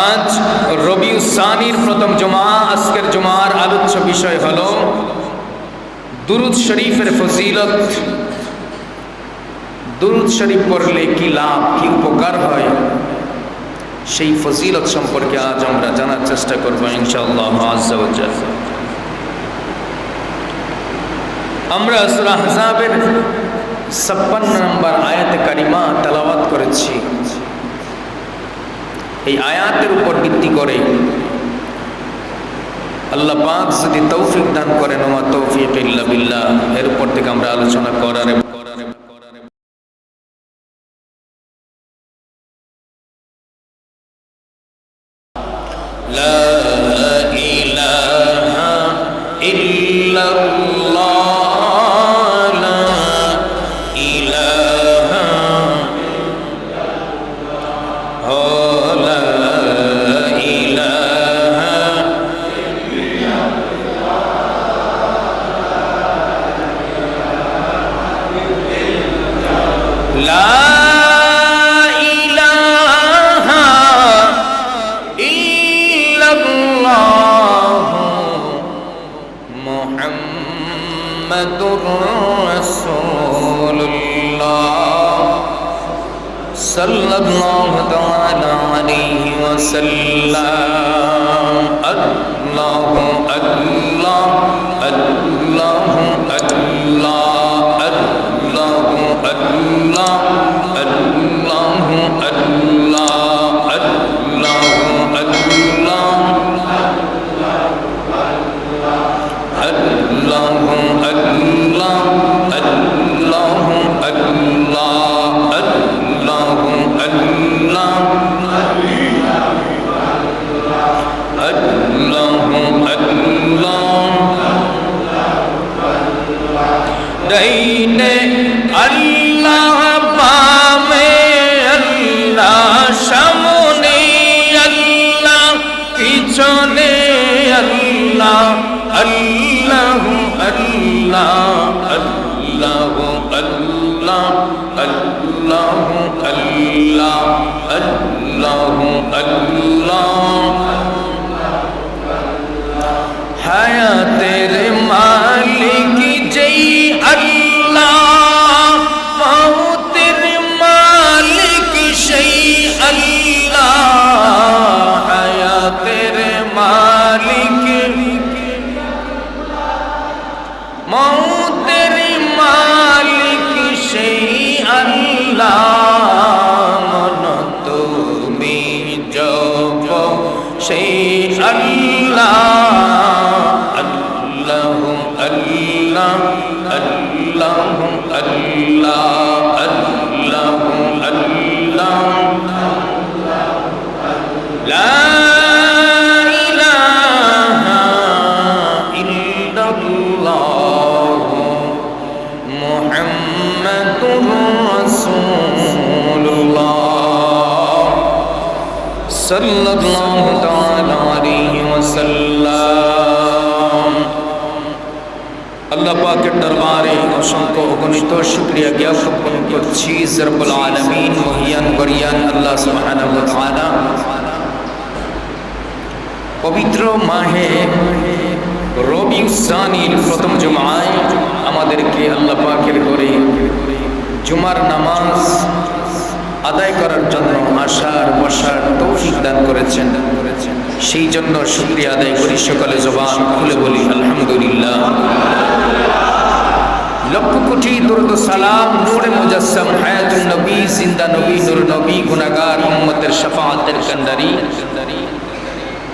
আজ রবিউস সানির প্রথম জুমা। আজকের জুমার আলোচ্য বিষয় হলো দুরুদ শরীফের ফজিলত। দুরুদ শরীফ পড়লে কি লাভ, কি উপকার হয়, সেই ফজিলত সম্পর্কে আজ আমরা জানার চেষ্টা করব ইনশাআল্লাহ আজ্জা ওয়া জাল্লা। আমরা সূরা আহজাবের 56 নম্বর আয়াতে কারিমা তেলাওয়াত করেছি। এই আয়াতের উপর ভিত্তি করে আল্লাহ পাক যদি তৌফিক দান করেন, ওয়া তৌফিক ইল্লা বিল্লাহ, এর উপর থেকে আমরা আলোচনা করার লা ইলাহা ইল্লাল্লাহ, লা ইলাহা লা ইলাহা লা মুহাম্মাদুর রাসূলুল্লাহ সাল্লাল্লাহু তাআলা আলাইহি ওয়াসাল্লাম। আল্লাহু আল্লাহ আল্লাহু আল্লাহ আল্লাহু আল্লাহ আল্লাহু আল্লাহ আল্লাহু আল্লাহ আল্লাহু আল্লাহ আল্লাহু আল্লাহ আল্লাহু আল্লাহ আল্লাহু আল্লাহ। দাইনে আল্লাহ, বামে আল্লাহ, সামনে আল্লাহ, পিছনে আল্লাহ, আল্লাহু আল্লাহ আল্লাহু আল্লাহ আল্লাহু আল্লাহ আল্লাহু আল্লাহ। হায়াতের মালিক যেই আল্লাহ, মওতের মালিক সেই আল্লাহ। হায়াতের মালিক, মওতের মালিক সেই আল্লাহ। মন তুমি জপ সেই আল্লাহ। আল্লাহু আল্লাহ আল্লাহু আল্লাহ আল্লাহু আল্লাহ। লা ইলাহা ইল্লাল্লাহ মুহাম্মাদুর রাসূলুল্লাহ সাল্লাল্লাহু তাআলা আলাইহি ওয়াসাল্লাম। আল্লাহ পাকের দরবারে অসংখ্য অগণিত শুকরিয়া জ্ঞাপন করছি। রব্বুল আলামিন মহিয়ান বরিয়ান আল্লাহ সুবহানাহু ওয়া তাআলা পবিত্র মাহে রবিউস সানির প্রথম জুমায় আমাদেরকে আল্লাহ পাকের ঘরে জুমার নামাজ আদায় করার জন্য আসার বসার তৌফিক দান করেছেন। সেই জন্য শুকরিয়া আদায় করি। সকলে জবান খুলে বলি আলহামদুলিল্লাহ। লক্ষ কোটি দরুদ ও সালাম নূরে মুজাসসাম হায়াতুন নবী, জিন্দা নবী, নূর নবী, গুনাহগার উম্মতের শাফাআতের কান্ডারি,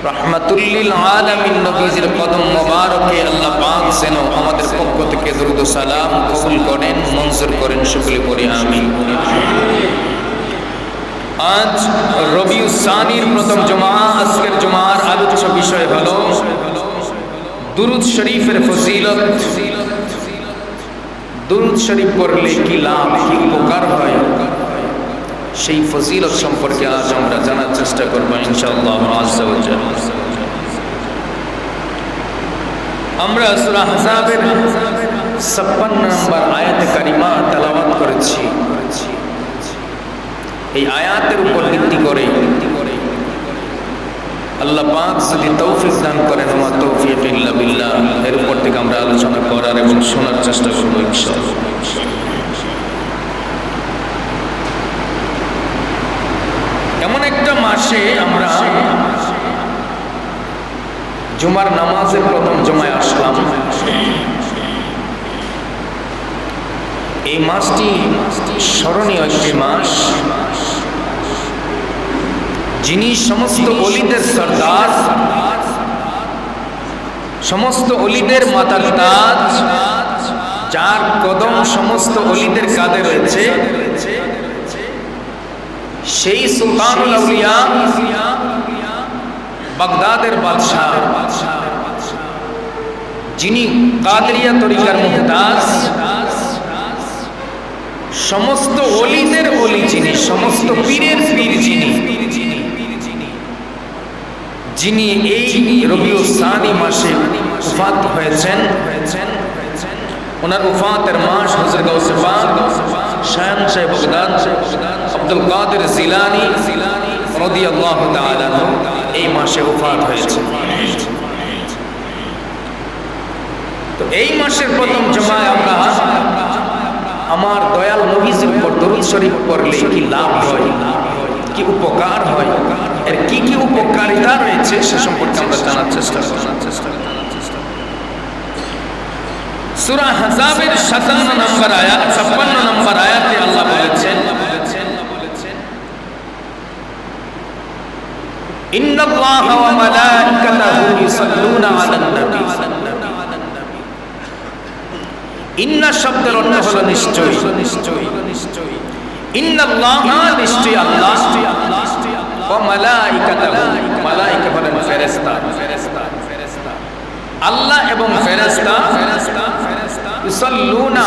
রাহমাতুল লিল আলামিন নবীজির কদম মোবারকে আল্লাহ পাক যেন আমাদের পক্ষ থেকে দরুদ ও সালাম কবুল করেন, মঞ্জুর করেন। সকলে পড়ি আমিন। আজ রবিউস সানির প্রথম জুমা। আজকের জুমার আলোচ্য বিষয় হলো দুরুদ শরীফের ফজিলত। দুরুদ শরীফ পড়লে কি লাভ, কি উপকার হয়, সেই ফজিলত সম্পর্কে আজ আমরা জানার চেষ্টা করব ইনশাআল্লাহ আজ্জা ওয়া জাল্লা। আমরা সূরা আহজাবের 56 নম্বর আয়াতে কারিমা তেলাওয়াত করেছি। এই আয়াতের উপর ভিত্তি করে আল্লাহ পাক যদি তৌফিক দান করেন, ওয়া তৌফিক ইল্লা বিল্লাহ, এর উপর থেকে আমরা আলোচনা করার এবং শোনার চেষ্টা করব ইনশাআল্লাহ। এমন একটা মাসে আমরা জুমার নামাজে প্রথম জমায় আসলাম। এই মাসটি স্মরণীয় একটি মাস, যিনি সমস্ত ওলিদের সরদার, সমস্ত ওলিদের মাতার তাজ, যার কদম সমস্ত ওলিদের কাঁধে রয়েছে, সেই সুলতানুল আউলিয়া, বাগদাদের বাদশাহ, যিনি কাদরিয়া তরিকার মুহতাজ, সমস্ত ওলিদের ওলি যিনি, সমস্ত পীরের পীর যিনি, যিনি এই রবিউল সানি মাসে উফাত হয়েছেন। ওনার উফাতের মাস হযরত গাউসে পাক শাহনশাহ বাগদাদ আব্দুল কাদের জিলানী রাদিয়াল্লাহু তাআলা এই মাসে উফাত হয়েছে। তো এই মাসের প্রথম জমায় আমরা আমার দয়াল নবীজির উপর দরুদ শরীফ পড়লে কি লাভ হয়, কি উপকার হয়, এর কি কি উপকারিতা রয়েছে সে সম্পর্কে আমরা জানার চেষ্টা করব। সূরা আহজাবের 57 নম্বর আয়াত, 56 নম্বর আয়াতে আল্লাহ বলেছেন, ইন্নাল্লাহা ওয়া মালাইকাতাহু ইউসাল্লুনা আলান নবী। ইন্না শব্দের অর্থ হলো নিশ্চয়, ইন্নাল্লাহা নিশ্চয় আল্লাহ, ওয়া মালাইকাতাহু মালাইকা হলেন ফেরেশতা, আল্লাহ এবং ফেরেশতা ইউসাল্লুনা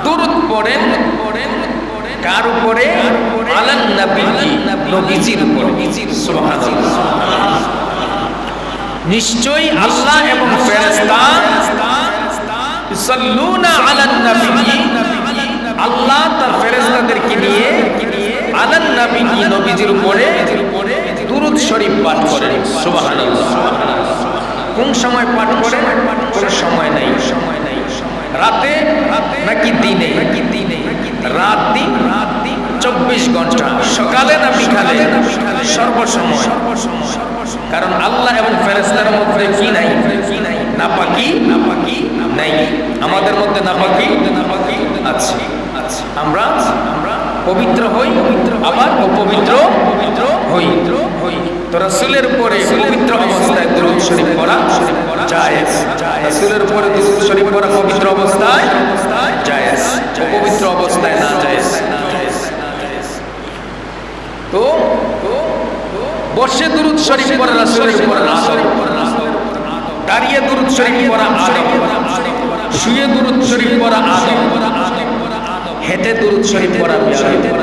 দুরূদ পড়েন, কার উপরে? আলান নবী, নবীজির উপর। সুবহানাল্লাহ। নিশ্চয়ই আল্লাহ এবং ফেরেশতা ইউসাল্লুনা আলান নবী, আল্লাহ তার ফেরেশতাদেরকে নিয়ে আলান নবী, নবীজির উপরে দুরূদ শরীফ পাঠ করেন। সুবহানাল্লাহ। কোন সময় পাঠ করেন? কোন সময় নাই, রাতে নাকি দিনে? রাত দিন 24 ঘন্টা, সকালে না বিকালে? সর্বসময়। কারণ আল্লাহ এবং ফেরেশতার মধ্যে কি নাই? নাপাকি নাই। আমাদের মধ্যে নাপাকি আছে। আমরা পবিত্র হই, আবার অপবিত্র হই। তো রাসূলের উপরে পবিত্র অবস্থায় দরুদ শরীফ পড়া জায়েজ। রাসূলের উপরে দরুদ শরীফ পড়া পবিত্র অবস্থায় জায়েজ, অপবিত্র অবস্থায় না জায়েজ। তো বসে দরুদ শরীফ পড়া রাসূলের উপরে আদব, দাঁড়িয়ে দরুদ শরীফ পড়া আদব, শুয়ে দরুদ শরীফ পড়া আদব, হেঁটে দরুদ শরীফ পড়া বিয়াদব,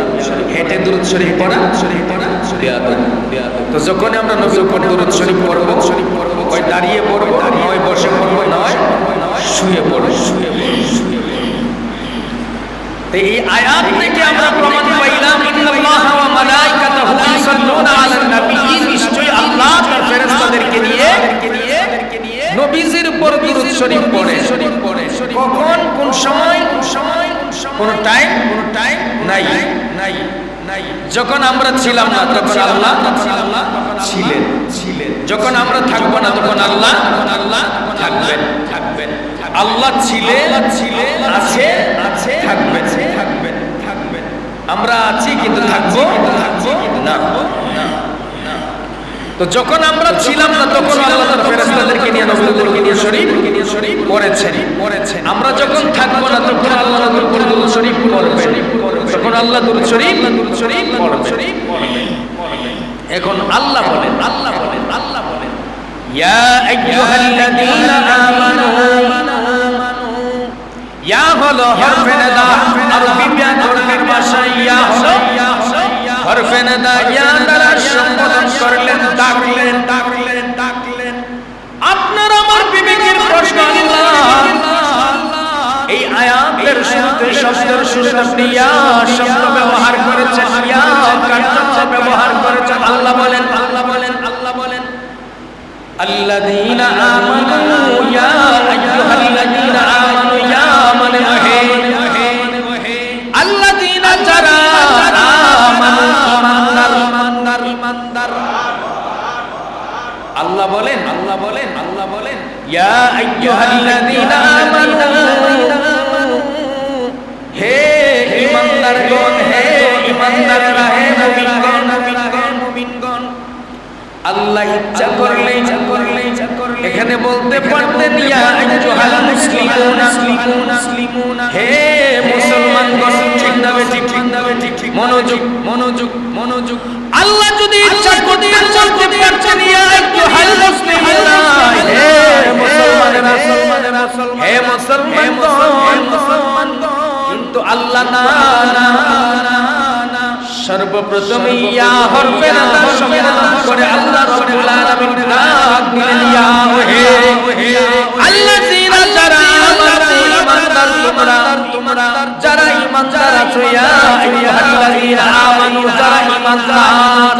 হেঁটে দরুদ শরীফ পড়া বিয়াদব। তো যখন আমরা নবীর উপর দরুদ শরীফ পড়ব, হয় দাঁড়িয়ে পড়ব, নয় বসে পড়ব, নয় শুয়ে পড়ব। তো এই আয়াত থেকে আমরা প্রমাণ পাইলাম, ইন্নাল্লাহা ওয়া মালাইকাতাহু ইউসাল্লুনা আলান নবী, নিশ্চয়ই আল্লাহ তার ফেরেশতাদেরকে নিয়ে নবীজির উপর দরুদ শরীফ পড়ে। কখন, কোন সময়? কোন টাইম নাই। যখন আমরা ছিলাম না তখন আল্লাহ ছিলেন, যখন আমরা থাকবো না তখন আল্লাহ থাকবেন। আল্লাহ ছিলেন, আছে, থাকবেন। আমরা আছি কিন্তু থাকবো না। তো যখন আমরা ছিলাম না তখন আল্লাহ তার ফেরেশতাদেরকে নিয়ে নবীদেরকে নিয়ে শরীফ পড়েছেন। আমরা যখন থাকবো না তখন আল্লাহ নবীর উপর দরুদ শরীফ পড়বেন, তখন আল্লাহ দরুদ শরীফ পড়বেন। এখন আল্লাহ বলেন, ইয়া আইয়ুহাল্লাযীনা আমানু, ইয়া হলো হরফে নিদা, আরবি ব্যাকরণের ভাষায় ইয়া হলো হরফে নিদা। ইয়া দ্বারা সম্বোধন করলেন, ডাকলেন। আপনার আমার বিবেকের প্রশ্ন, আল্লাহ এই আয়াতের শুরুতে শব্দের শুরুতে আপনি ইয়া শব্দ ব্যবহার করেছেন, ইয়া কার জন্য ব্যবহার করেছেন? আল্লাহ বলেন আল্লাযীনা আমানু ইয়া আইয়ুহাল্লাযীনা আমানু ইয়া মানে হে আল্লাযীনা যারা আমানু ইমানদার আল্লাহ বলেন ইয়া আইয়ুহাল্লাযীনা আমানু হে ইমানদারগণ হে ইমানদাররা হে মুমিনগণ আল্লাহ ইচ্ছা করলে এখানে বলতে পারতেন ইয়া আইয়ুহাল মুসলিমুনা হে মুসলমানগণ ঠিক না ঠিক মনোযোগ আল্লাহ যদি ইচ্ছা করতেন বলতে পারতেন ইয়া আইয়ুহাল মুসলিমুনা হে মুসলমানেরা হে মুসলমানগণ কিন্তু আল্লাহ না সর্বপ্রথম ইয়া হরফে নাদা সম্বোধন করে আল্লাহ রাব্বুল আলামিন ডাক দিলেন ইয়া হে আল্লাযীনা যারা তোমরা যারা ঈমানদার আছো ইয়া আইয়ুহাল্লাযীনা আমানু যারা ঈমানদার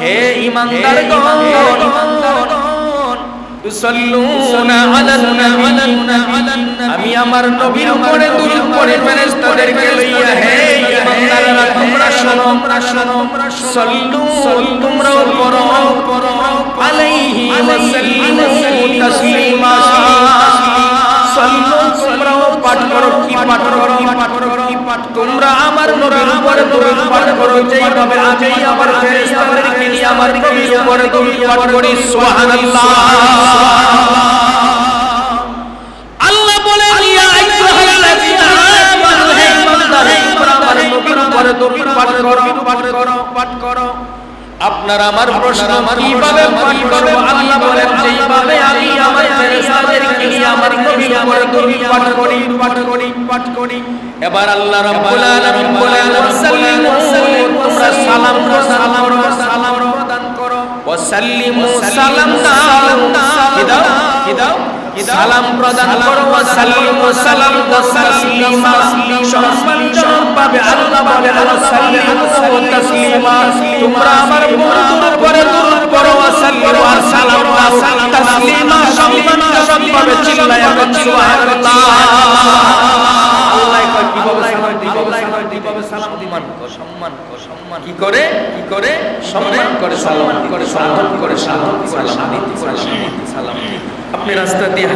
হে ঈমানদারগণ তুসাল্লুনা আলান নবী আমি আমার নবীর উপরে দুরূদ পড়ে ফেরেশতাদেরকে লইয়া হে ঈমানদাররা তোমরা শোনো সাল্লু তোমরাও পড়ো আলাইহি ওয়া সাল্লিমু তাসলিমা সাল্লু তোমরাও পাঠ করো কি পাঠ করো তোমরা আমার নবীর উপরে দুরূদ পাঠ করো যেইভাবে আমি আমার ফেরেশতাদেরকে নিয়ে আমার নবীর উপরে দুরূদ পাঠ করি সুবহানাল্লাহ আল্লাহ বলেন ইয়া আইয়ুহাল্লাযীনা আমানু হে ইমানদার তোমরা আমার নবীর উপরে দুরূদ পাঠ করো আপনারা আমার প্রশ্ন কিভাবে পাঠ করব আল্লাহ বলেন যেইভাবে আমি আমার ফেরেশতাদেরকে নিয়ে আমার নবীর উপরে দুরূদ পাঠ করি এবার আল্লাহ রাব্বুল আলামিন বলেন ওয়াসাল্লিমু তোমরা সালাম প্রদান করো ওয়াসাল্লিমু সালাম দাও সালাম প্রদান করো ওয়াসাল্লিমু সালাম তাসলিমা সম্মানজনকভাবে আল্লাহ বলে ওয়াসাল্লিমু তাসলিমা তোমরা আমার উপরে দুরূদ পড়ো ওয়াসাল্লিমু আর সালাম দাও তাসলিমা সম্মানজনকভাবে চিল্লায়া বলো সুবহানাল্লাহ আল্লাহ কয় কিভাবে সালাম দিবেন সম্মান কি করে সম্মান করে সালাম আপনি রাস্তা দিয়ে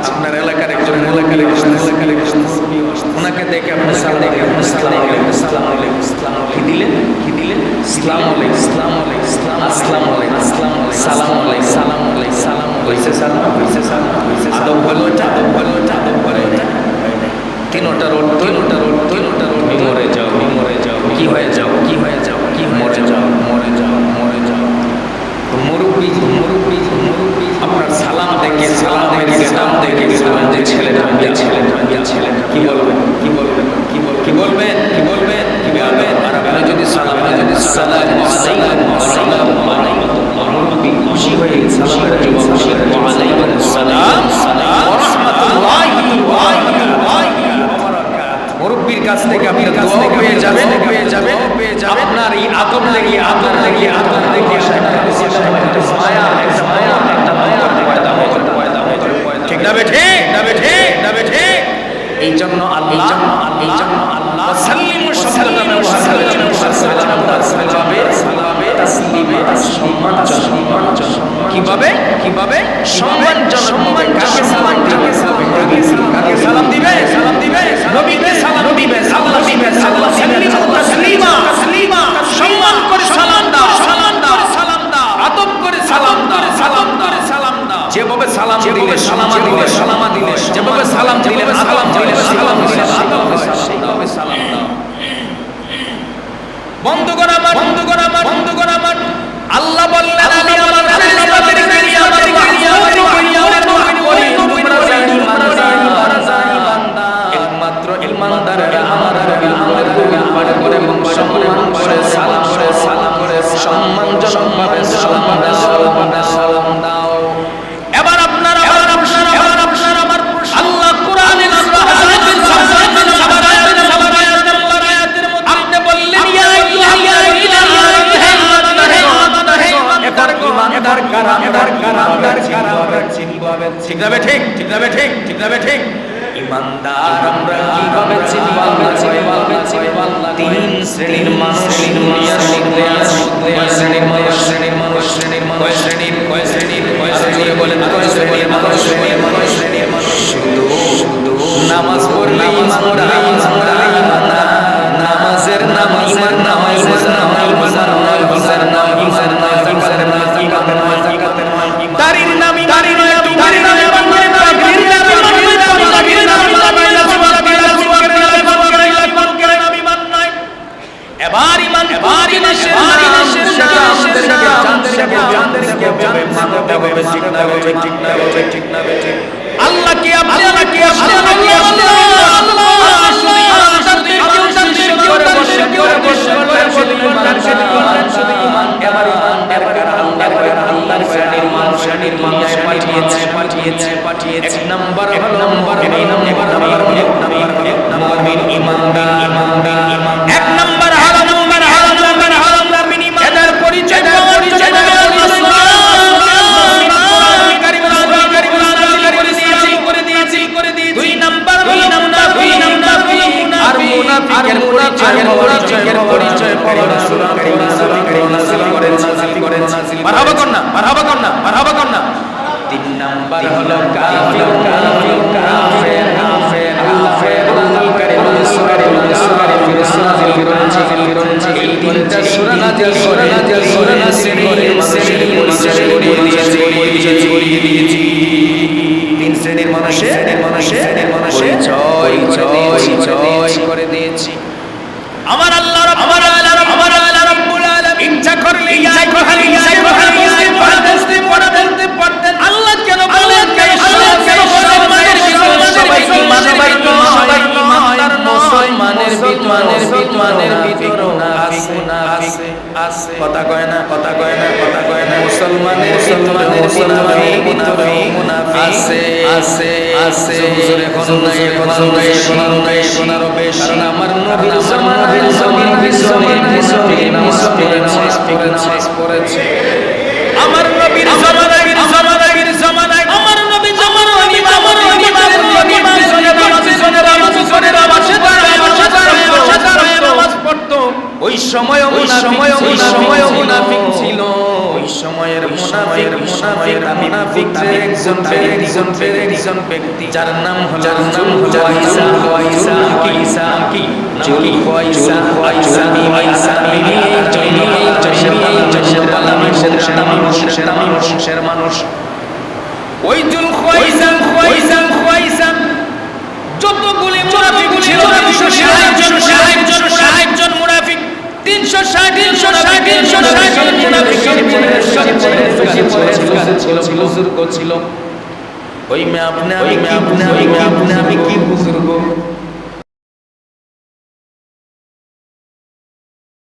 আপনার এলাকার একজন ওনাকে দেখে আপনি আসসালামু আলাইকুম কি দিলেন আসসালামু আলাইকুম সালাম হইছে সালাম আদব হলো এটা তিনটার অর্থ মরে যাও কি হয়ে যাও মরে যাও মুরব্বি আপনার সালাম দেখে সালামের গেটাম দেখে যে ছেলেটা কি বলবেন আর আপনি যদি সালাম আসসালামু আলাইকুম খুশি হয়ে সালামের জবাব ওয়া আলাইকুম আসসালাম ওয়া রাহমাতুল্লাহি ওয়া বারাকাতুহু মুরব্বির কাছ থেকে আপনি দোয়া পেয়ে যাবেন আপনার এই আদব লেগে মায়া ঠিক না বেঠে এই জন্য আল্লাহ সাল্লিমু শব্দটা ব্যবহার করেছেন সালামে তাসলিমে সম্মানজনক কিভাবে সম্মানজনক কাকে সালাম দিবে নবীকে সালাম দিবে আল্লাহ দিবে সাল্লিমু তাসলিমা সম্মান করে সালাম দাও আদব করে সালাম দাও যেভাবে সালাম দিলে যেভাবে সালাম দিলে সেইভাবে সালাম দাও বন্ধুগণ আমার আল্লাহ বললেন আমি আমার ফেরেশতাদেরকে নিয়ে আমার একমাত্র ঈমানদাররা আমার নবীর উপরে পাঠ করে এবং সম্মান করে সালাম করে সম্মানজনকভাবে সালাম দাও এবার আপনারা আমার আল্লাহ কোরআনে আল্লাহ হাদিসের সাবার আয়াতের আপনি বললেন ইয়া আইয়ুহাল্লাযীনা আমানু ঠিক না ঠিক, ঠিক না ঠিক, ঠিক না ঠিক। ইমানদার আমরা কিভাবে চিনব? তিন শ্রেণীর মানুষ দুনিয়ার মধ্যে আছে। কয় শ্রেণীর মানুষ? কয় শ্রেণীর? বলেন কয় শ্রেণীর মানুষ? শুধু নামাজ পড়লে নামাজের নাম ইমান, নামাজের নাম ইমান, রোজার নাম ইমান, যাকাতের নাম ইমান, দাড়ির নাম ইমান, দাড়ির নাম ইমান, পাগড়ির নাম ইমান, পাগড়ির নাম ইমান নয়। এবার ইমান দেশের আল্লাহকে পাঠিয়েছে। এক নাম্বার হলো মুমিন, ইমানদার। এক নাম্বার হলো এদের পরিচয় করে দিয়েছি। দুই নাম্বার হলো মুনাফিকের পরিচয় মারহাবা কর না। তিন নাম্বার হলো কাফির। এই তিনটা সূরা নাযিল করে দিয়েছি। তিন শ্রেণীর মানুষের পরিচয় করে দিয়েছি। আমার আল্লাহ রাব্বুল আলামিন ইচ্ছা করলে বলতে পারতেন আল্লাহ কেন বলেন মুসলমানের ভিতর আছে। কথা কয় না। মুসলমানের ভিতর আছে। হুজুর এখন নাই, আরো বেশি। কারণ আমার নবীর জামানায় নামাজ পড়েছে। আমার নবীর জামানায় আমার নবী নামাজ পড়তো। ওই সময় মুনাফিক ছিল। ওই সময়ের মুনাফিক একজন ব্যক্তি যার নাম হলো মানুষ। ওই যতগুলি মুনাফিক ছিল 360 জন মুনাফিক, 360 বুজুর্গ ছিল। ওই মে আপনি আমি কি বুজুর্গ?